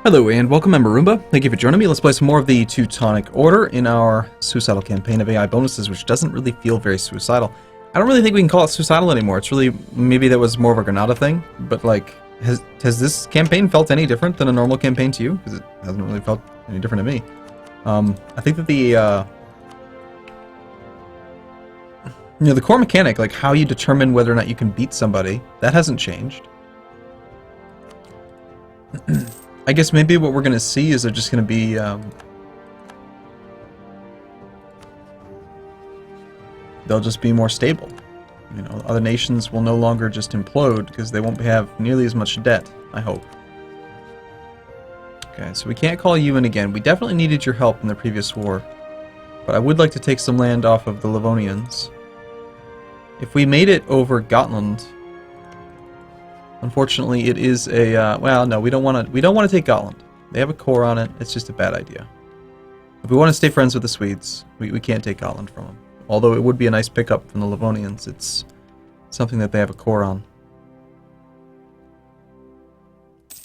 Hello and welcome, I'm Arumba. Thank you for joining me. Let's play some more of the Teutonic Order in our Suicidal campaign of AI bonuses, which doesn't really feel very suicidal. I don't really think we can call it suicidal anymore. It's really, maybe that was more of a Granada thing, but like, has this campaign felt any different than a normal campaign to you? Because it hasn't really felt any different to me. I think that the core mechanic, like how you determine whether or not you can beat somebody, that hasn't changed. I guess maybe what we're going to see is they're just going to be they'll just be more stable. You know, other nations will no longer just implode because they won't have nearly as much debt, I hope. Okay, so we can't call you in again. We definitely needed your help in the previous war, but I would like to take some land off of the Livonians. If we made it over Gotland, unfortunately, it is a well, no, we don't want to take Gotland. They have a core on it. It's just a bad idea. If we want to stay friends with the Swedes, we can't take Gotland from them. Although it would be a nice pickup from the Livonians. It's something that they have a core on. A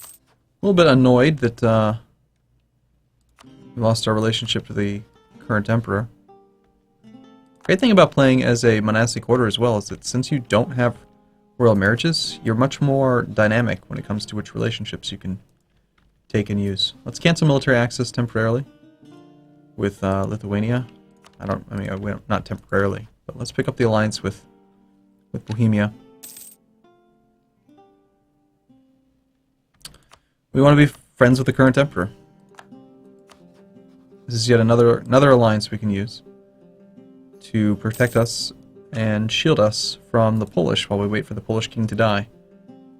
little bit annoyed that we lost our relationship to the current emperor. Great thing about playing as a monastic order as well is that since you don't have royal marriages, you're much more dynamic when it comes to which relationships you can take and use. Let's cancel military access temporarily with Lithuania. Not temporarily, but let's pick up the alliance with Bohemia. We want to be friends with the current emperor. This is yet another alliance we can use to protect us and shield us from the Polish while we wait for the Polish king to die.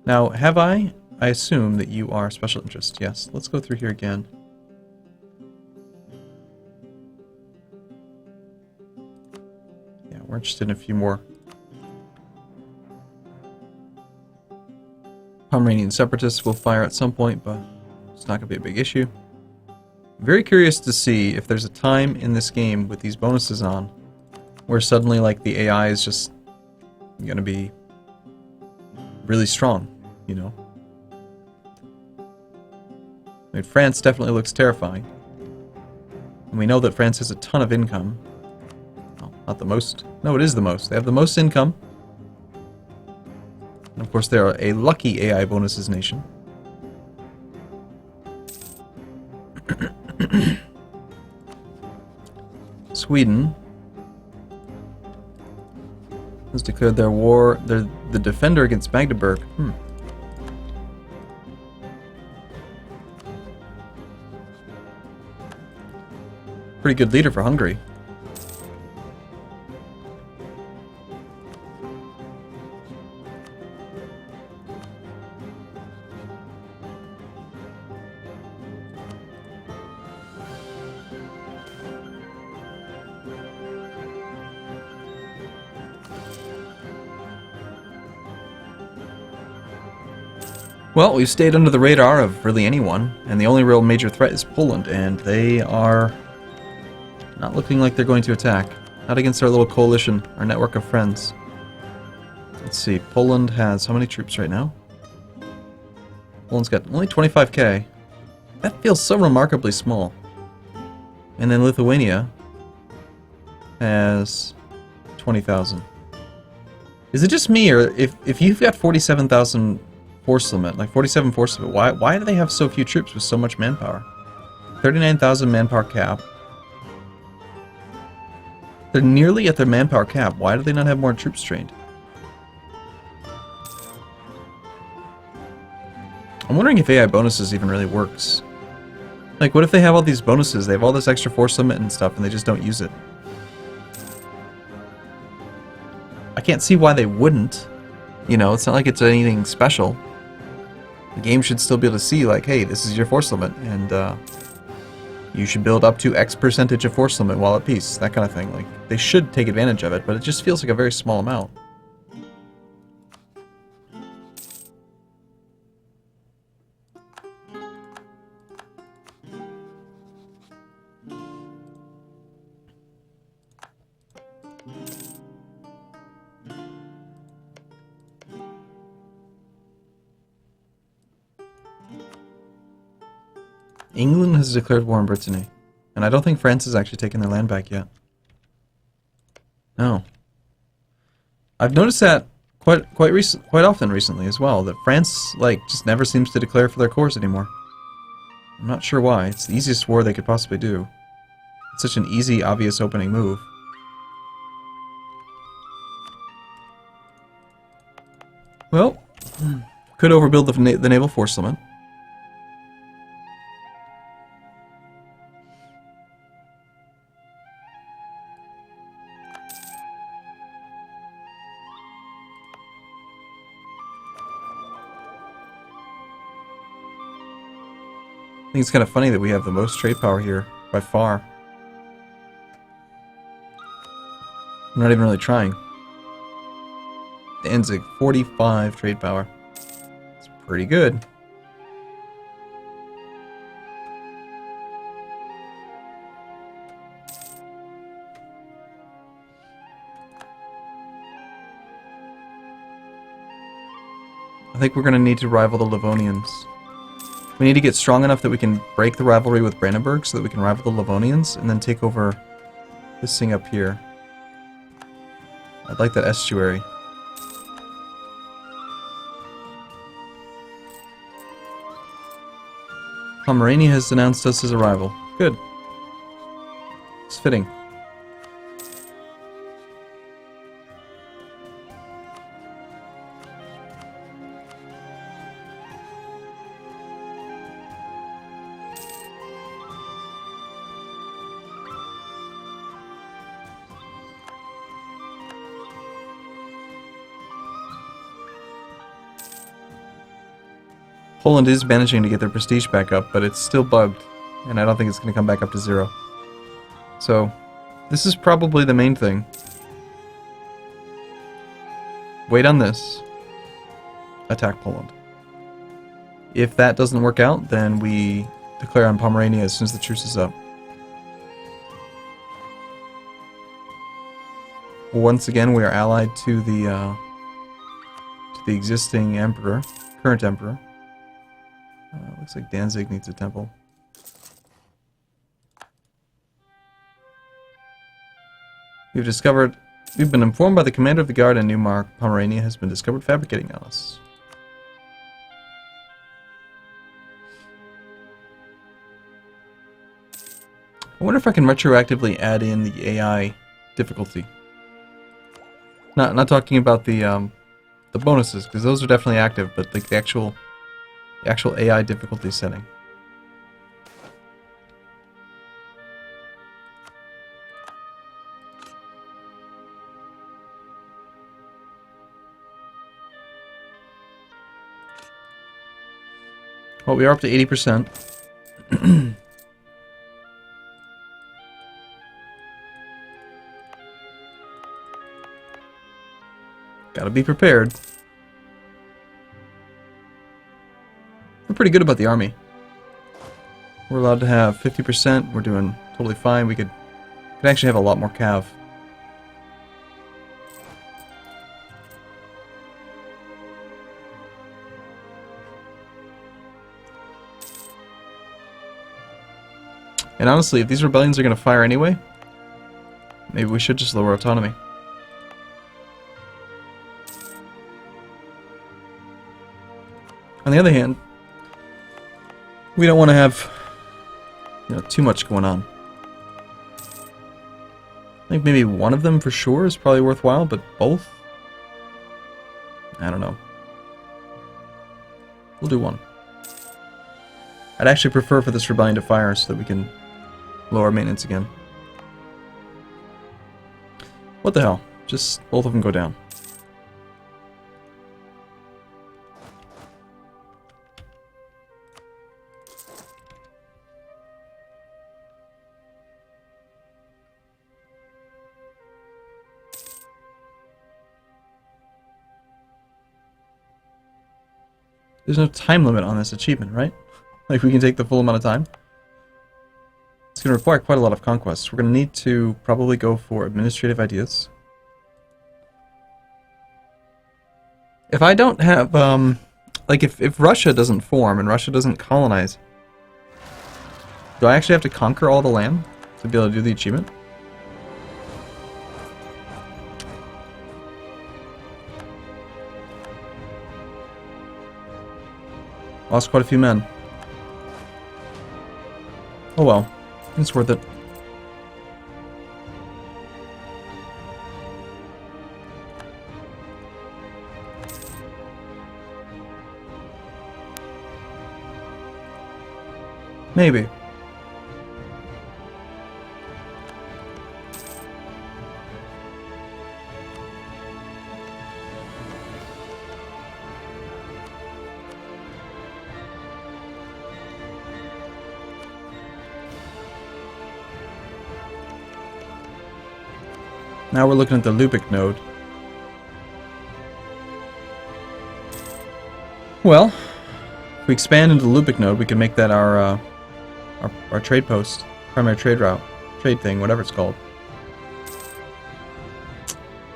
Now, I assume that you are special interest. Yes, let's go through here again. Yeah, we're interested in a few more. Pomeranian separatists will fire at some point, but it's not going to be a big issue. I'm very curious to see if there's a time in this game with these bonuses on where suddenly, like, the AI is just going to be really strong, you know? I mean, France definitely looks terrifying. And we know that France has a ton of income. Well, not the most. No, it is the most. They have the most income. And of course, they're a lucky AI bonuses nation. Sweden has declared their war. They're the defender against Magdeburg. Pretty good leader for Hungary. Well, we've stayed under the radar of really anyone, and the only real major threat is Poland, and they are not looking like they're going to attack. Not against our little coalition, our network of friends. Let's see, Poland has how many troops right now? Poland's got only 25k. That feels so remarkably small. And then Lithuania has 20,000. Is it just me, or if you've got 47,000 force limit, like 47 force limit, why do they have so few troops with so much manpower? 39,000 manpower cap. They're nearly at their manpower cap. Why do they not have more troops trained? I'm wondering if AI bonuses even really works. Like, what if they have all these bonuses, they have all this extra force limit and stuff, and they just don't use it? I can't see why they wouldn't. You know, it's not like it's anything special. The game should still be able to see, like, hey, this is your force limit, and you should build up to X percentage of force limit while at peace, that kind of thing. Like, they should take advantage of it, but it just feels like a very small amount. England has declared war on Brittany. And I don't think France has actually taken their land back yet. No. I've noticed that quite often recently as well, that France like just never seems to declare for their cores anymore. I'm not sure why. It's the easiest war they could possibly do. It's such an easy, obvious opening move. Well, could overbuild the naval force limit. I think it's kind of funny that we have the most trade power here, by far. I'm not even really trying. Danzig, 45 trade power. It's pretty good. I think we're going to need to rival the Livonians. We need to get strong enough that we can break the rivalry with Brandenburg so that we can rival the Livonians and then take over this thing up here. I'd like that estuary. Pomerania has denounced us as a rival. Good. It's fitting. Poland is managing to get their prestige back up, but it's still bugged, and I don't think it's going to come back up to 0. So, this is probably the main thing. Wait on this. Attack Poland. If that doesn't work out, then we declare on Pomerania as soon as the truce is up. Once again, we are allied to the existing emperor, current emperor. Looks like Danzig needs a temple. We've been informed by the commander of the guard in Neumark, Pomerania has been discovered fabricating on us. I wonder if I can retroactively add in the AI difficulty. Not talking about the bonuses, because those are definitely active, but like the actual AI difficulty setting. Well, we are up to 80%. Gotta be prepared. We're pretty good about the army. We're allowed to have 50%. We're doing totally fine. We could actually have a lot more cav. And honestly, if these rebellions are going to fire anyway, maybe we should just lower autonomy. On the other hand, we don't want to have, too much going on. I think maybe one of them for sure is probably worthwhile, but both? I don't know. We'll do one. I'd actually prefer for this rebellion to fire so that we can lower maintenance again. What the hell? Just both of them go down. There's no time limit on this achievement, right? Like, we can take the full amount of time. It's going to require quite a lot of conquests. We're going to need to probably go for administrative ideas. If I don't have, like, if Russia doesn't form and Russia doesn't colonize, Do I actually have to conquer all the land to be able to do the achievement? Lost quite a few men. Oh well, it's worth it. Maybe. Now we're looking at the Lubick node. Well, if we expand into the Lubick node, we can make that our trade post, primary trade route, trade thing, whatever it's called.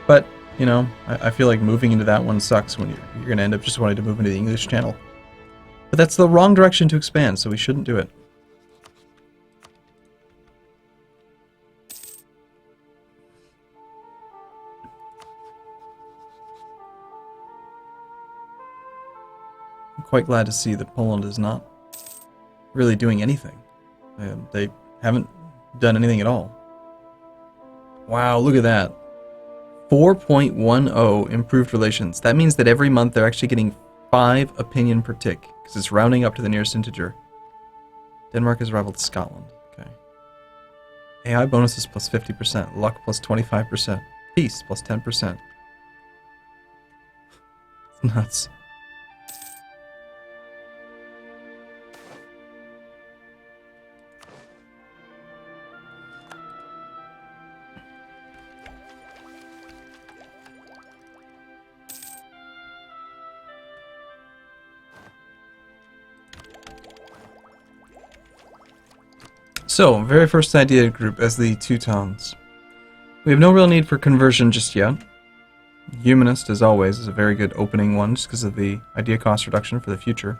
But, you know, I feel like moving into that one sucks when you're going to end up just wanting to move into the English Channel. But that's the wrong direction to expand, so we shouldn't do it. I'm quite glad to see that Poland is not really doing anything. They haven't done anything at all. Wow, look at that. 4.10 improved relations. That means that every month they're actually getting 5 opinion per tick, because it's rounding up to the nearest integer. Denmark has rivaled Scotland. Okay. AI bonuses plus 50%. Luck plus 25%. Peace plus 10%. It's nuts. So, very first idea group as the Teutons. We have no real need for conversion just yet. Humanist, as always, is a very good opening one just because of the idea cost reduction for the future.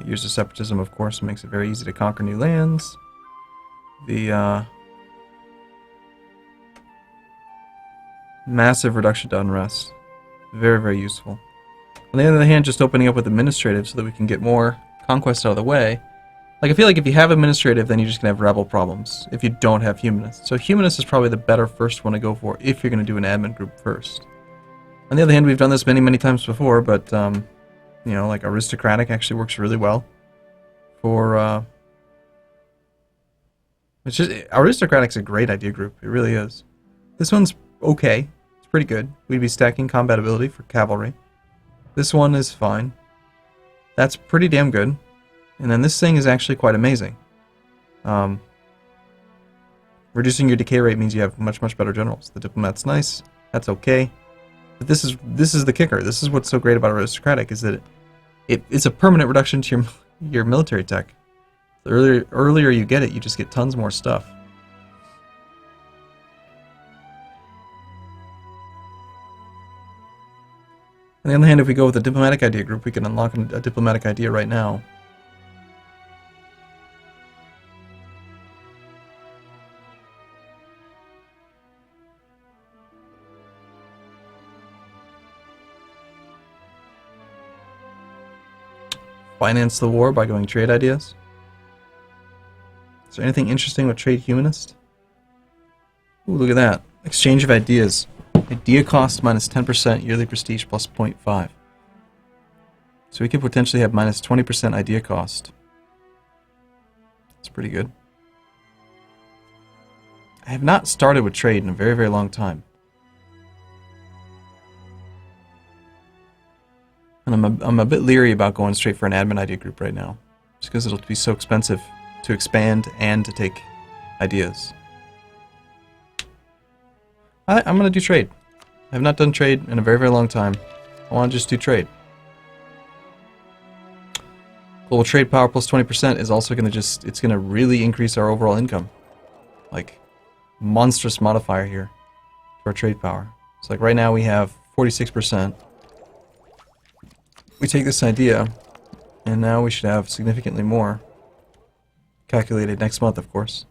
Years of separatism, of course, makes it very easy to conquer new lands. The massive reduction to unrest. Very, very useful. On the other hand, just opening up with administrative so that we can get more conquest out of the way. Like, I feel like if you have administrative, then you're just going to have rebel problems if you don't have humanist. So humanist is probably the better first one to go for if you're going to do an admin group first. On the other hand, we've done this many, many times before, but, you know, like aristocratic actually works really well for, it's just, aristocratic's a great idea group. It really is. This one's okay. It's pretty good. We'd be stacking combat ability for cavalry. This one is fine. That's pretty damn good. And then this thing is actually quite amazing. Reducing your decay rate means you have much, much better generals. The diplomat's nice. That's okay. But this is the kicker. This is what's so great about aristocratic, is that it's a permanent reduction to your military tech. The earlier you get it, you just get tons more stuff. On the other hand, if we go with a diplomatic idea group, we can unlock a diplomatic idea right now. Finance the war by going trade ideas. Is there anything interesting with trade humanist? Ooh, look at that. Exchange of ideas. Idea cost minus 10%, yearly prestige plus 0.5. So we could potentially have minus 20% idea cost. That's pretty good. I have not started with trade in a very, very long time. And I'm a bit leery about going straight for an admin idea group right now. Just because it'll be so expensive to expand and to take ideas. I'm going to do trade. I have not done trade in a very, very long time. I want to just do trade. Global trade power plus 20% is also going to it's going to really increase our overall income. Like, monstrous modifier here to our trade power. So like right now we have 46%. We take this idea, and now we should have significantly more. calculated next month, of course.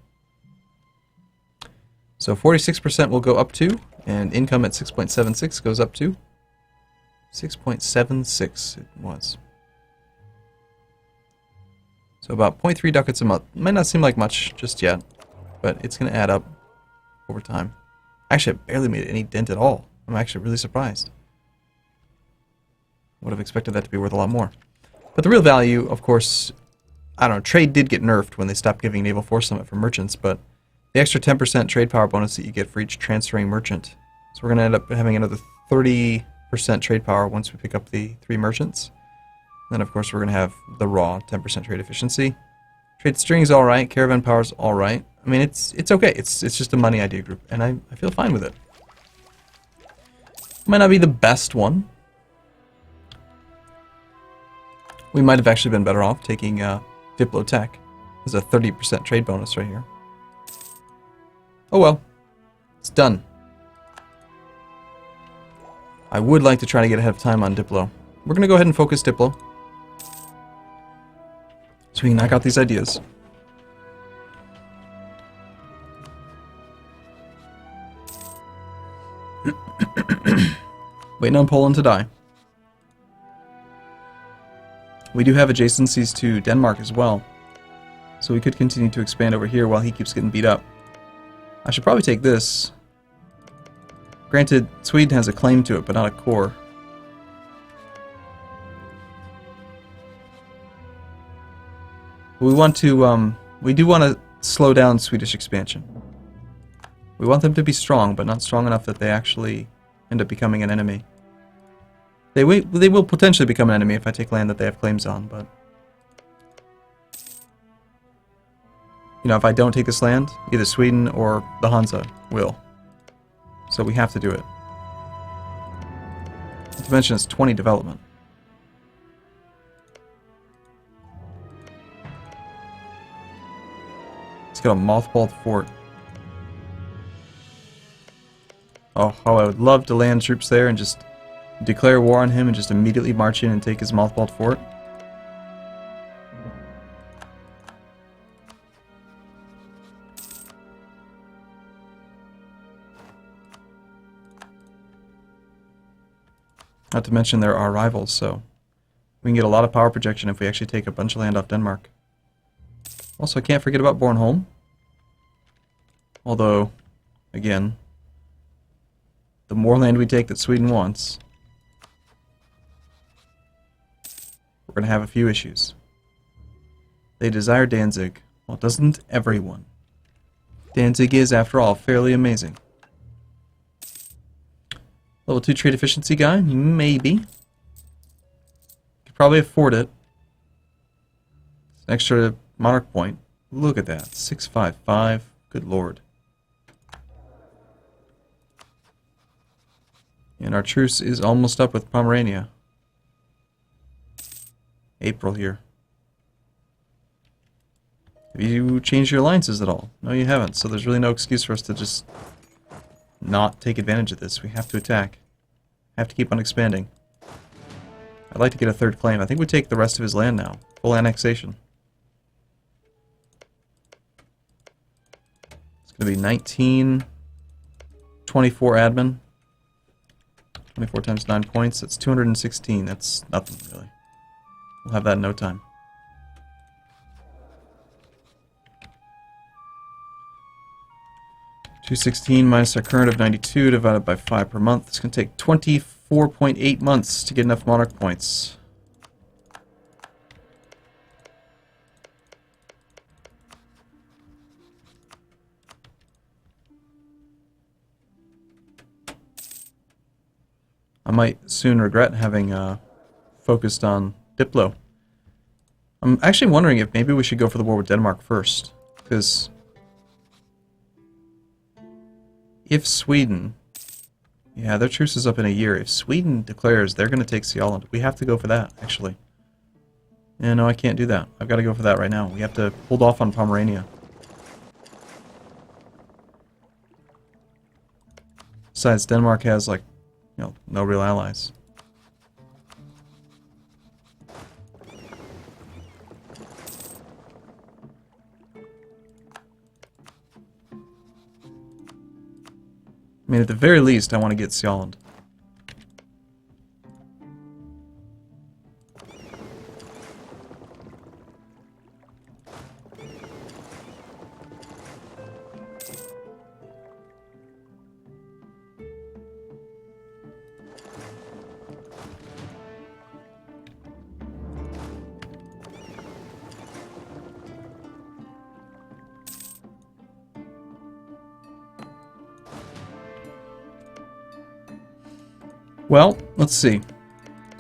So 46% will go up to, and income at 6.76 goes up to 6.76 it was. So about 0.3 ducats a month. Might not seem like much just yet, but it's going to add up over time. Actually, I barely made any dent at all. I'm actually really surprised. Would have expected that to be worth a lot more. But the real value, of course, I don't know, trade did get nerfed when they stopped giving Naval Force Limit for merchants, but the extra 10% trade power bonus that you get for each transferring merchant. So we're going to end up having another 30% trade power once we pick up the 3 merchants. Then, of course, we're going to have the raw 10% trade efficiency. Trade string's alright, caravan power's alright. I mean, it's okay. It's just a money idea group, and I feel fine with it. Might not be the best one. We might have actually been better off taking Diplotech as a 30% trade bonus right here. Oh well, it's done. I would like to try to get ahead of time on Diplo. We're going to go ahead and focus Diplo, so we can knock out these ideas. Waiting on Poland to die. We do have adjacencies to Denmark as well, so we could continue to expand over here while he keeps getting beat up. I should probably take this. Granted, Sweden has a claim to it, but not a core. We want to, we do want to slow down Swedish expansion. We want them to be strong, but not strong enough that they actually end up becoming an enemy. They will potentially become an enemy if I take land that they have claims on, but... You know, if I don't take this land, either Sweden or the Hansa will. So we have to do it. Not to mention it's 20 development. It's got a mothballed fort. Oh, how I would love to land troops there and just declare war on him and just immediately march in and take his mothballed fort. Not to mention there are rivals, so we can get a lot of power projection if we actually take a bunch of land off Denmark. Also, I can't forget about Bornholm. Although, again, the more land we take that Sweden wants, we're going to have a few issues. They desire Danzig. Well, doesn't everyone? Danzig is, after all, fairly amazing. Level 2 trade efficiency guy? Maybe. Could probably afford it. It's an extra monarch point. Look at that. 655. Good lord. And our truce is almost up with Pomerania. April here. Have you changed your alliances at all? No, you haven't. So there's really no excuse for us to just not take advantage of this. We have to attack. Have to keep on expanding. I'd like to get a third claim. I think we take the rest of his land now. Full annexation. It's going to be 19, 24 admin. 24 times 9 points. That's 216. That's nothing, really. We'll have that in no time. $216 minus our current of 92 divided by 5 per month. It's going to take 24.8 months to get enough monarch points. I might soon regret having focused on Diplo. I'm actually wondering if maybe we should go for the war with Denmark first, because if Sweden, yeah, their truce is up in a year. If Sweden declares they're going to take Sealand, we have to go for that, actually. Yeah, no, I can't do that. I've got to go for that right now. We have to hold off on Pomerania. Besides, Denmark has, like, you know, no real allies. I mean, at the very least, I want to get Sjælland. Well, let's see.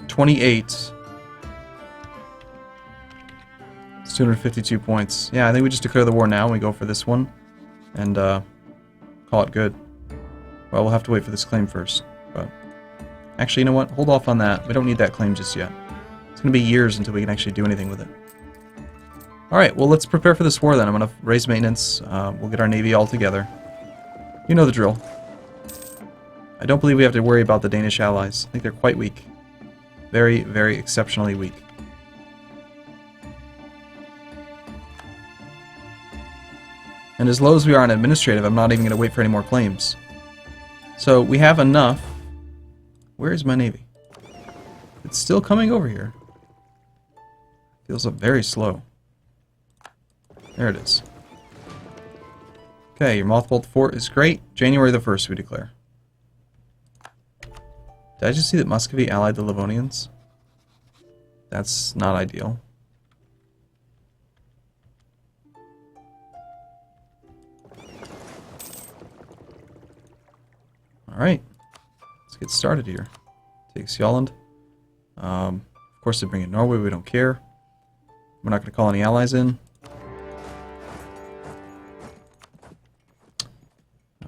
28. It's 252 points. Yeah, I think we just declare the war now. We go for this one. And call it good. Well, we'll have to wait for this claim first. But actually, you know what? Hold off on that. We don't need that claim just yet. It's going to be years until we can actually do anything with it. Alright, well, let's prepare for this war then. I'm going to raise maintenance. We'll get our navy all together. You know the drill. I don't believe we have to worry about the Danish allies. I think they're quite weak. Very, very exceptionally weak. And as low as we are on administrative, I'm not even going to wait for any more claims. So we have enough. Where is my navy? It's still coming over here. Feels very slow. There it is. Okay, your mothballed fort is great. January the 1st we declare. Did I just see that Muscovy allied the Livonians? That's not ideal. Alright. Let's get started here. Take Sjælland. Of course they bring in Norway, we don't care. We're not going to call any allies in.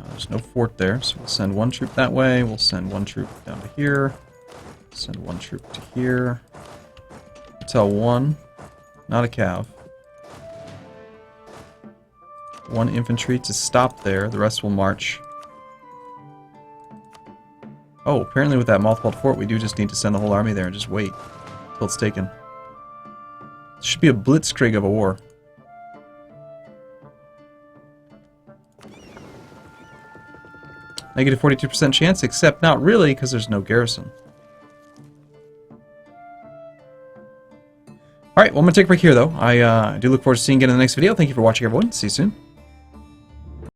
There's no fort there, so we'll send one troop that way. We'll send one troop down to here. Send one troop to here. Tell one, not a cav. One infantry to stop there. The rest will march. Oh, apparently with that mothballed fort, we do just need to send the whole army there and just wait till it's taken. It should be a blitzkrieg of a war. Negative 42% chance, except not really, because there's no garrison. Alright, well I'm going to take a break here, though. I do look forward to seeing you again in the next video. Thank you for watching, everyone. See you soon.